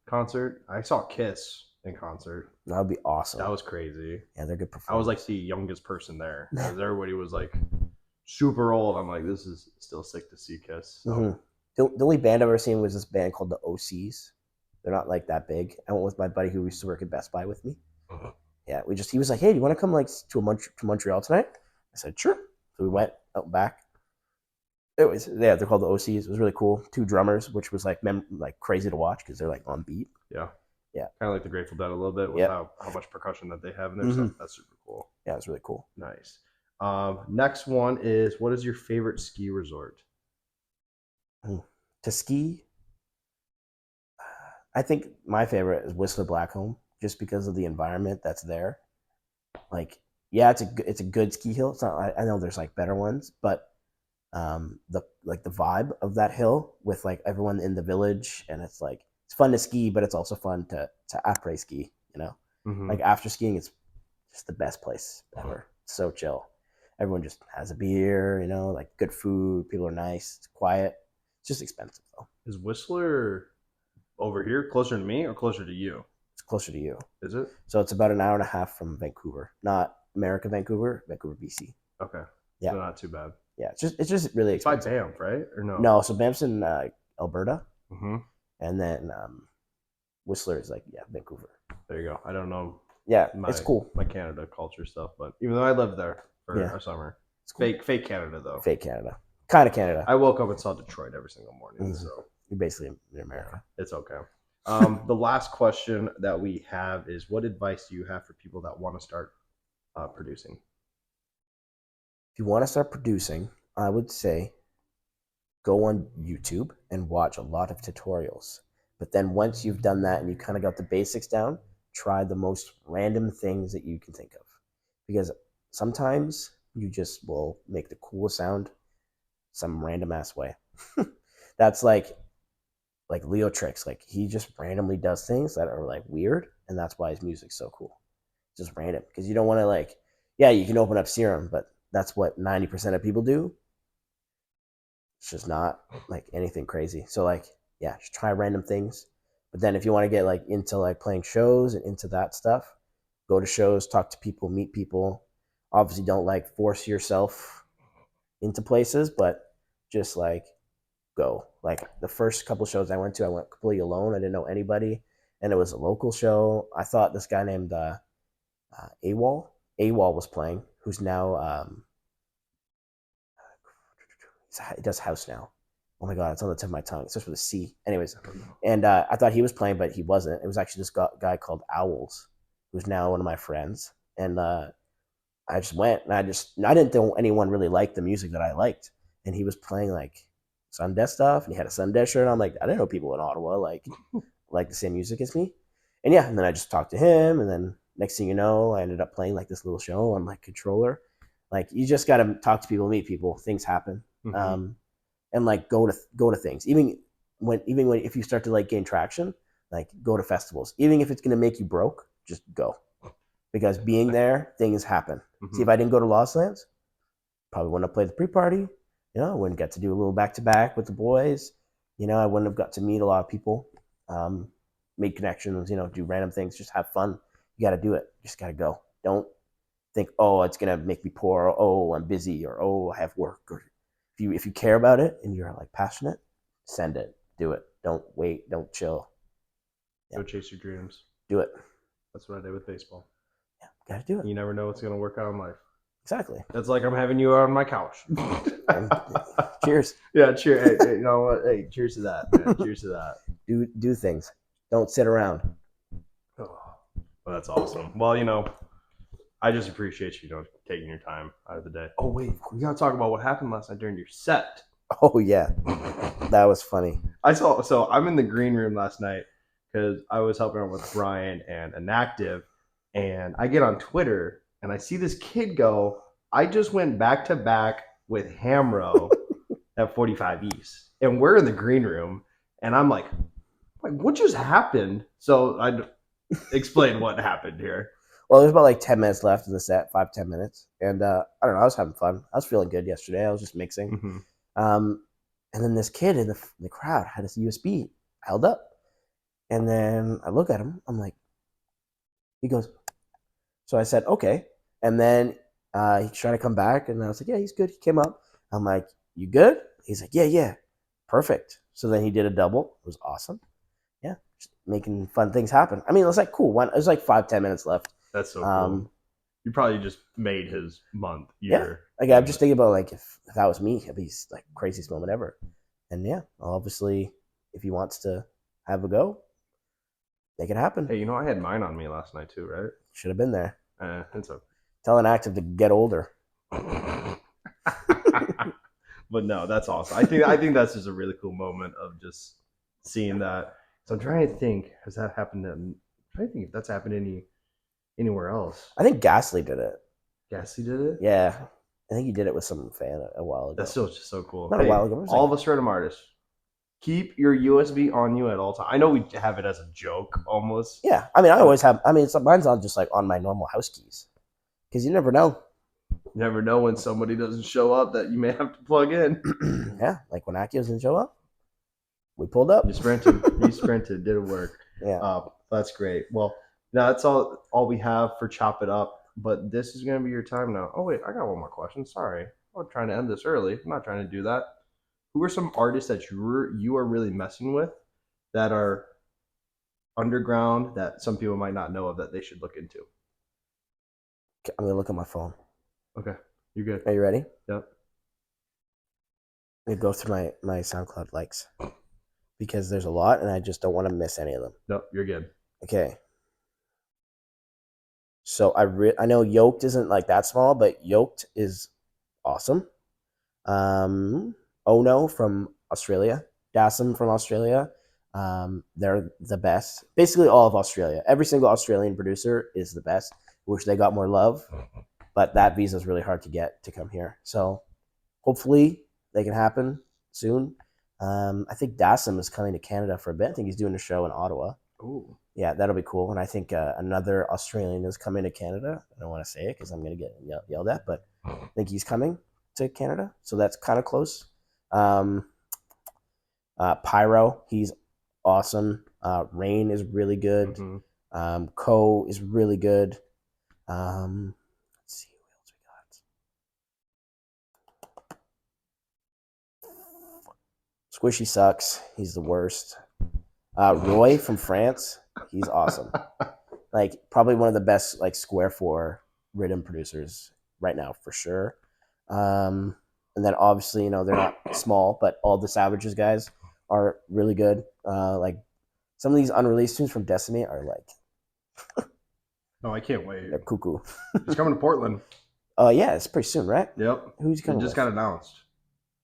concert? I saw Kiss in concert. That would be awesome. That was crazy. Yeah, they're good performers. I was like the youngest person there because everybody was like super old. I'm like, this is still sick to see Kiss. So. Mm-hmm. The only band I've ever seen was this band called the OCs. They're not like that big. I went with my buddy who used to work at Best Buy with me. Uh-huh. Yeah, he was like, hey, do you want to come like to Montreal tonight? I said, sure. So we went out back. They're called the OCs. It was really cool. 2 drummers, which was like crazy to watch because they're like on beat. Yeah. Kind of like the Grateful Dead a little bit with how much percussion that they have in there. Mm-hmm. So that's super cool. Yeah, it's really cool. Nice. Next one is, what is your favorite ski resort? To ski, I think my favorite is Whistler Blackcomb, just because of the environment that's there. Like, yeah, it's a good ski hill. It's not. I know there's like better ones, but the vibe of that hill with like everyone in the village, and it's like it's fun to ski, but it's also fun to après ski. Mm-hmm. Like after skiing, it's just the best place ever. It's so chill. Everyone just has a beer, like good food. People are nice. It's quiet. It's just expensive though. Is Whistler over here closer to me or closer to you? It's closer to you. Is it? So it's about an hour and a half from Vancouver, not America, Vancouver, BC. Okay. Yeah. So not too bad. Yeah, it's just really expensive. It's by Banff, right? Or no? No, so Banff's in Alberta, mm-hmm. and then Whistler is Vancouver. There you go. I don't know. Yeah, it's cool. My Canada culture stuff, but even though I lived there for a summer, it's cool. Fake Canada though. Fake Canada, kind of Canada. I woke up and saw Detroit every single morning, mm-hmm. So you're basically in America. It's okay. The last question that we have is, what advice do you have for people that want to start producing? If you want to start producing, I would say go on YouTube and watch a lot of tutorials. But then once you've done that and you kind of got the basics down, try the most random things that you can think of. Because sometimes you just will make the coolest sound some random ass way. That's like Leo Tricks. Like he just randomly does things that are like weird, and that's why his music's so cool. Just random. Because you don't want to you can open up Serum, but that's what 90% of people do. It's just not like anything crazy. So just try random things. But then if you want to get into playing shows and into that stuff, go to shows, talk to people, meet people. Obviously don't force yourself into places, but just go. The first couple shows I went completely alone. I didn't know anybody. and it was a local show. I thought this guy named AWOL was playing, who's now he does house now. Oh my god, it's on the tip of my tongue. It starts with a C. Anyways, and I thought he was playing, but he wasn't. It was actually this guy called Owls, who's now one of my friends. And I just went, and I didn't think anyone really liked the music that I liked. And he was playing like Sunday stuff, and he had a Sunday shirt. And I'm like, I didn't know people in Ottawa like the same music as me. And yeah, and then I just talked to him, and then next thing you know, I ended up playing like this little show on my controller. Like you just got to talk to people, meet people. Things happen. Mm-hmm. And like go to things. Even when if you start to like gain traction, like go to festivals. Even if it's gonna make you broke, just go. Because being there, things happen. Mm-hmm. See, if I didn't go to Lost Lands, probably wouldn't have played the pre-party. You know, I wouldn't get to do a little back-to-back with the boys. You know, I wouldn't have got to meet a lot of people, make connections, you know, do random things, just have fun. You got to do it. You just got to go. Don't think, oh, it's going to make me poor, or oh, I'm busy, or oh, I have work. Or if you care about it and you're like passionate, send it. Do it. Don't wait. Don't chill. Yeah. Go chase your dreams. Do it. That's what I did with baseball. Yeah, got to do it. You never know what's going to work out in life. Exactly. That's like I'm having you on my couch. Cheers. Yeah, cheers. Hey, you know what? Hey, cheers to that, man. Cheers to that. Do things. Don't sit around. Oh, well, that's awesome. Well, you know, I just appreciate you, taking your time out of the day. Oh, wait. We got to talk about what happened last night during your set. Oh, yeah. That was funny. So I'm in the green room last night because I was helping out with Brian and Inactive, and I get on Twitter and I see this kid go, I just went back to back with Hamro at 45 East. And we're in the green room. And I'm like, what just happened? So I explain what happened here. Well, there's about like 10 minutes left in the set, 5-10 minutes. And I don't know, I was having fun. I was feeling good yesterday. I was just mixing. Mm-hmm. And then this kid in the crowd had his USB held up. And then I look at him. I'm like, he goes, so I said, okay. And then he's trying to come back. And I was like, yeah, he's good. He came up. I'm like, you good? He's like, yeah. Perfect. So then he did a double. It was awesome. Yeah. Just making fun things happen. I mean, it was like cool. It was like 5-10 minutes left. That's so cool. You probably just made his month, year. Yeah. Like I'm just thinking about like if that was me, it'd be like craziest moment ever. And yeah, obviously, if he wants to have a go, make it happen. Hey, you know, I had mine on me last night too, right? Should have been there. It's okay. Tell Inactive to get older. But no, that's awesome. I think that's just a really cool moment of just seeing that. So I'm trying to think, has that happened? I'm trying to think if that's happened anywhere else. I think Ghastly did it. Ghastly did it? Yeah. I think he did it with some fan a while ago. That's still just so cool. Not a while ago. All of us random artists, keep your USB on you at all times. I know we have it as a joke almost. Yeah. I mean, I always have. I mean, mine's on just like on my normal house keys. Because you never know. You never know when somebody doesn't show up that you may have to plug in. Yeah. Like when Aki doesn't show up, we pulled up. You sprinted. Did it work. Yeah. That's great. Well, that's all we have for Chop It Up. But this is going to be your time now. Oh, wait. I got one more question. Sorry. I'm trying to end this early. I'm not trying to do that. Who are some artists that you are really messing with that are underground that some people might not know of that they should look into? I'm going to look at my phone. Okay. You're good. Are you ready? Yep. I'm going to go through my SoundCloud likes because there's a lot and I just don't want to miss any of them. Nope. You're good. Okay. So I know Yoked isn't like that small, but Yoked is awesome. Ono from Australia, Dassam from Australia. They're the best. Basically all of Australia. Every single Australian producer is the best. Wish they got more love, but that visa is really hard to get to come here. So hopefully they can happen soon. I think Dassam is coming to Canada for a bit. I think he's doing a show in Ottawa. Ooh. Yeah, that'll be cool. And I think another Australian is coming to Canada. I don't want to say it because I'm going to get yelled at, but I think he's coming to Canada. So that's kind of close. Pyro, he's awesome. Rain is really good. Mm-hmm. Ko is really good. Let's see who else we got. Squishy sucks. He's the worst. Roy from France, he's awesome. Like probably one of the best like square four rhythm producers right now for sure. And then obviously they're not small, but all the Savages guys are really good. Like some of these unreleased tunes from Decimate are like No, I can't wait. they're cuckoo. He's coming to Portland. Oh yeah, it's pretty soon, right? Yep. Who's he coming It just with? got announced.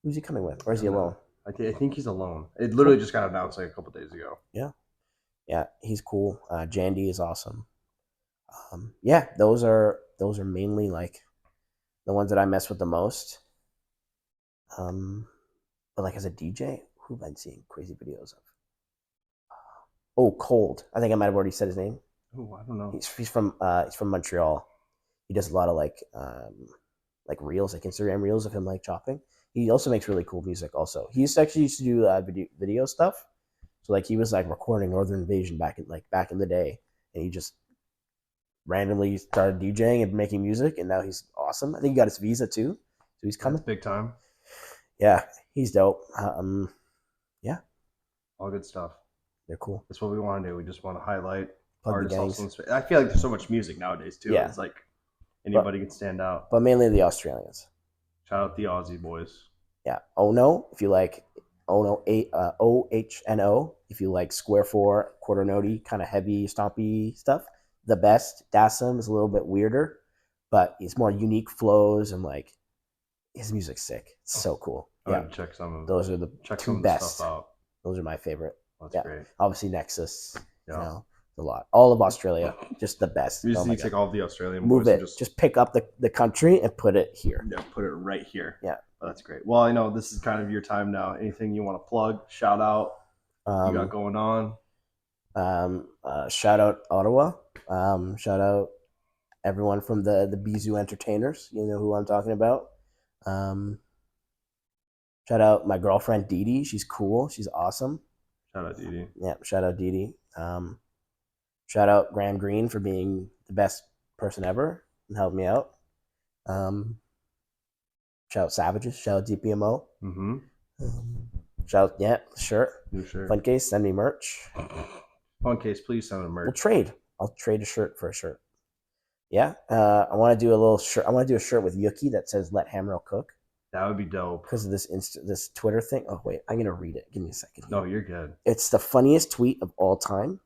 Who's he coming with? Or is he alone? I think he's alone. It literally just got announced like a couple days ago. Yeah, he's cool. Jandy is awesome. Yeah, those are mainly like the ones that I mess with the most. But like as a DJ, who have I been seeing crazy videos of? Oh, Cold. I think I might have already said his name. Oh, I don't know. He's from Montreal. He does a lot of like reels, like Instagram reels of him like chopping. He also makes really cool music. Also, he used to do video stuff. So like he was like recording Northern Invasion back in the day, and he just randomly started DJing and making music, and now he's awesome. I think he got his visa too, so he's coming. That's big time. Yeah, he's dope. Yeah, all good stuff. They're cool. That's what we want to do. We just want to highlight Plug artists. I feel like there's so much music nowadays too. Yeah. It's like anybody can stand out. But mainly the Australians. Shout out the Aussie boys. Yeah. Oh no, if you like OHNO, if you like square four, quarter notey, kind of heavy, stompy stuff. The best. Dassam is a little bit weirder, but it's more unique flows and like his music's sick. It's so cool. I'm gonna check some of those are the two best. Stuff out. Those are my favorite. That's great. Obviously Nexus. Yeah. A lot. All of Australia, just the best. You just need to take all of the Australian move it. Just pick up the country and put it here. Yeah, put it right here. Yeah. Oh, that's great. Well, I know this is kind of your time now. Anything you want to plug, shout out, you got going on? Shout out Ottawa. Shout out everyone from the Bizou Entertainers. You know who I'm talking about. Shout out my girlfriend Dee Dee. She's cool. She's awesome. Shout out Dee Dee. Yeah, shout out Dee Dee. Shout out Graham Greene for being the best person ever and helped me out. Shout out Savages. Shout out DPMO. Mm-hmm. Shout out, shirt. New shirt. Fun case, send me merch. Fun case, please send me merch. We'll trade. I'll trade a shirt for a shirt. Yeah. I want to do a little shirt. I want to do a shirt with Yuki that says "Let Hamro cook." That would be dope. Because of this Twitter thing. Oh wait, I'm gonna read it. Give me a second. No, you're good. It's the funniest tweet of all time.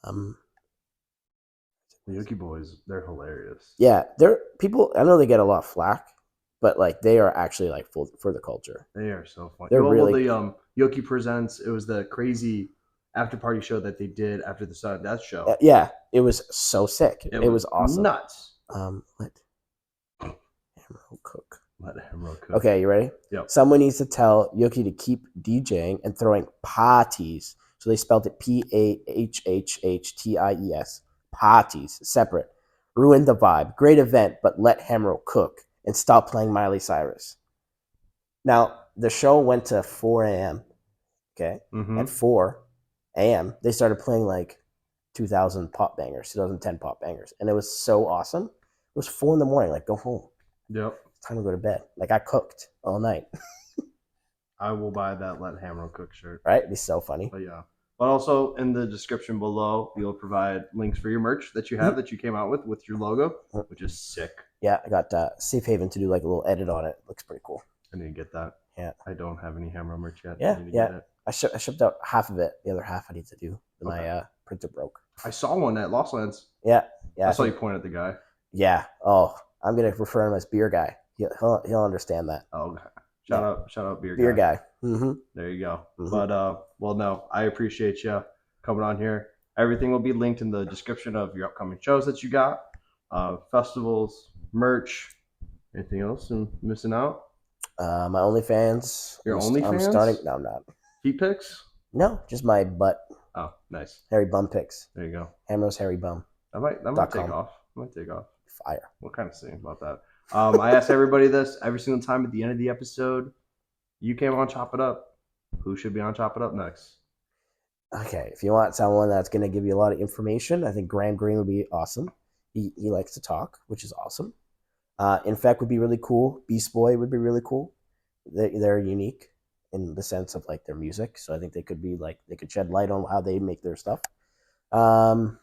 The Yuki boys, they're hilarious. Yeah, they're people. I know they get a lot of flack, but like they are actually like for the culture. They are so funny. They're really the Yuki Presents. It was the crazy after party show that they did after the Sudden Death show. Yeah, it was so sick. It was awesome. Nuts. Let Hamro cook. Let Hamro cook. Okay, you ready? Yep. Someone needs to tell Yuki to keep DJing and throwing parties. So they spelled it PAHHHTIES. Parties, separate. Ruin the vibe. Great event, but let Hamro cook and stop playing Miley Cyrus. Now, the show went to 4 a.m. Okay? Mm-hmm. At 4 a.m., they started playing like 2010 pop bangers. And it was so awesome. It was 4 in the morning. Like, go home. Yep. It's time to go to bed. Like, I cooked all night. I will buy that Let Hamro cook shirt. Right? It'd be so funny. But yeah. But also in the description below, you'll provide links for your merch that you have that you came out with your logo, which is sick. Yeah, I got Safe Haven to do like a little edit on it. Looks pretty cool. I need to get that. Yeah. I don't have any Hamro merch yet. Yeah, I need to get it. I shipped out half of it. The other half I need to do. My printer broke. I saw one at Lost Lands. Yeah. I saw you point at the guy. Yeah. Oh, I'm gonna refer him as Beer Guy. He'll understand that. Oh, okay. Shout out Beer Guy. Mm-hmm. There you go. Mm-hmm. But well, no, I appreciate you coming on here. Everything will be linked in the description of your upcoming shows that you got, festivals, merch. Anything else I'm missing out? My OnlyFans. Your OnlyFans? I'm starting. No, I'm not. Feet pics? No, just my butt. Oh, nice. Hairy bum pics. There you go. Hamro's hairy bum. That might take off. Fire. What kind of saying about that? I ask everybody this every single time at the end of the episode. You came on Chop It Up. Who should be on Chop It Up next? Okay, if you want someone that's going to give you a lot of information, I think Graham Greene would be awesome. He likes to talk, which is awesome. Infect would be really cool. Beast Boy would be really cool. They're unique in the sense of like their music. So I think they could be like they could shed light on how they make their stuff. Um,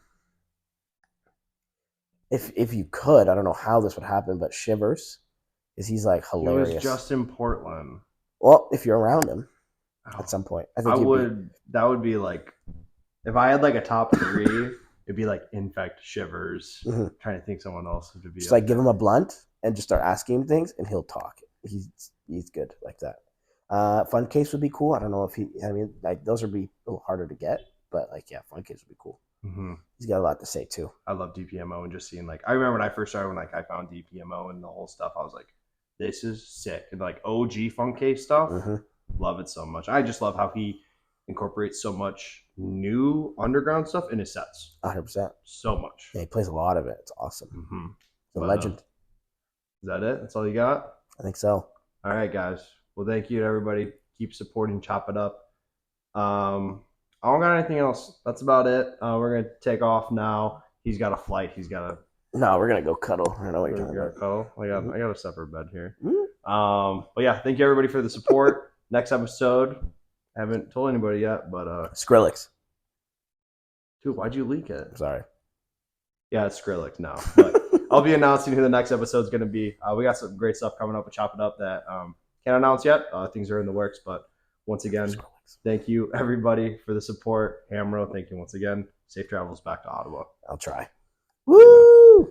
if you could, I don't know how this would happen, but Shivers, is he's like He was hilarious. just in Portland. Well, if you're around him Oh, at some point, I think I would. That would be like if I had like a top 3. It'd be like Infect, Shivers. Mhm. Trying to think someone else would be. Just like give him a blunt and just start asking him things, and he'll talk. He's good like that. Fun Case would be cool. I don't know if he. I mean, like those would be a little harder to get, but like yeah, Fun Case would be cool. Mm-hmm. He's got a lot to say too. I love DPMO and just seeing like I remember when I first started when like I found DPMO and the whole stuff. I was like, this is sick and like OG Funk Case stuff. Mm-hmm. Love it so much. I just love how he incorporates so much new underground stuff in his sets. 100%. So much. Yeah, he plays a lot of it. It's awesome. Mm-hmm. He's a legend. Is that it? That's all you got? I think so. All right, guys. Well, thank you to everybody. Keep supporting Chop It Up. I don't got anything else. That's about it. We're gonna take off now. He's got a flight. He's got a. No, we're gonna go cuddle. I don't know what you're talking about. Cuddle. I got a separate bed here. But yeah, thank you everybody for the support. Next episode, I haven't told anybody yet, but Skrillex. Dude, why'd you leak it? Sorry. Yeah, it's Skrillex now. But I'll be announcing who the next episode is going to be. We got some great stuff coming up with Chop It Up that can't announce yet. Things are in the works, but once again, thank you everybody for the support. Hamro, thank you once again. Safe travels back to Ottawa. I'll try. Woo!